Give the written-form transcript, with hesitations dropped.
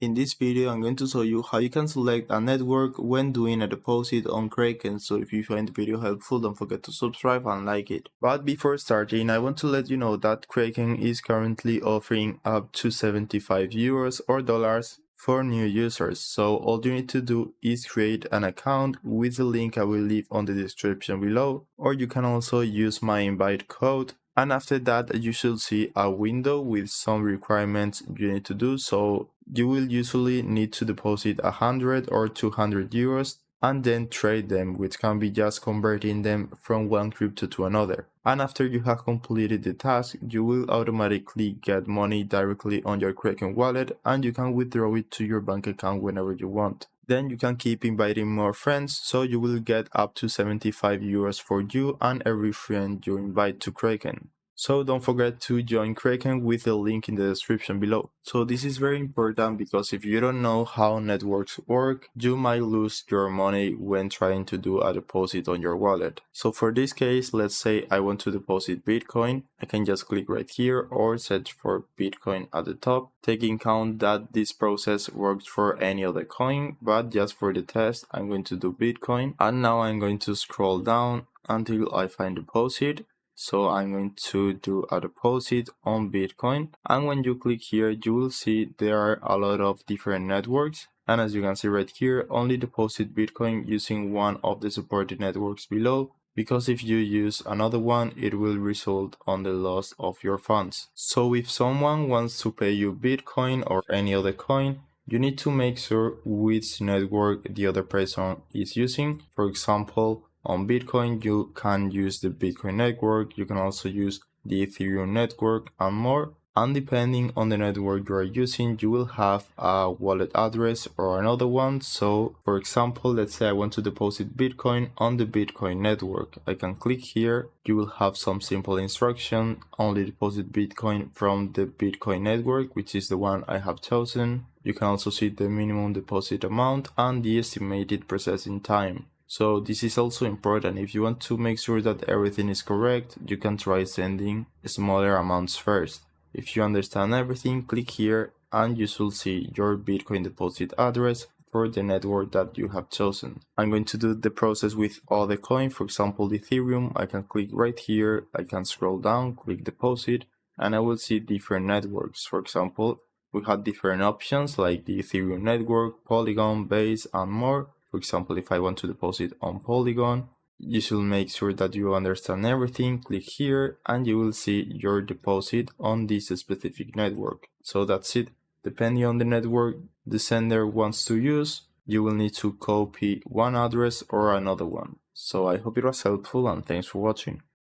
In this video, I'm going to show you how you can select a network when doing a deposit on Kraken. So if you find the video helpful, don't forget to subscribe and like it. But before starting, I want to let you know that Kraken is currently offering up to 75 euros or dollars for new users. So all you need to do is create an account with the link I will leave on the description below, or you can also use my invite code. And after that, you should see a window with some requirements you need to do. So you will usually need to deposit 100 or 200 euros and then trade them, which can be just converting them from one crypto to another. And after you have completed the task, you will automatically get money directly on your Kraken wallet and you can withdraw it to your bank account whenever you want. Then you can keep inviting more friends, so you will get up to 75 euros for you and every friend you invite to Kraken. So don't forget to join Kraken with the link in the description below. So this is very important because if you don't know how networks work, you might lose your money when trying to do a deposit on your wallet. So for this case, let's say I want to deposit Bitcoin. I can just click right here or search for Bitcoin at the top, taking count that this process works for any other coin, but just for the test, I'm going to do Bitcoin. And now I'm going to scroll down until I find deposit. So I'm going to do a deposit on Bitcoin, and when you click here you will see there are a lot of different networks, and as you can see right here, only deposit Bitcoin using one of the supported networks below, because if you use another one it will result on the loss of your funds. So if someone wants to pay you Bitcoin or any other coin, you need to make sure which network the other person is using. For example, on Bitcoin, you can use the Bitcoin network, you can also use the Ethereum network and more. And depending on the network you are using, you will have a wallet address or another one. So for example, let's say I want to deposit Bitcoin on the Bitcoin network. I can click here, you will have some simple instruction, only deposit Bitcoin from the Bitcoin network, which is the one I have chosen. You can also see the minimum deposit amount and the estimated processing time. So this is also important. If you want to make sure that everything is correct, you can try sending smaller amounts first. If you understand everything, click here and you should see your Bitcoin deposit address for the network that you have chosen. I'm going to do the process with all the coins. For example, Ethereum, I can click right here, I can scroll down, click deposit, and I will see different networks. For example, we have different options like the Ethereum network, Polygon, Base, and more. For example, if I want to deposit on Polygon, you should make sure that you understand everything. Click here and you will see your deposit on this specific network. So that's it. Depending on the network the sender wants to use, you will need to copy one address or another one. So I hope it was helpful and thanks for watching.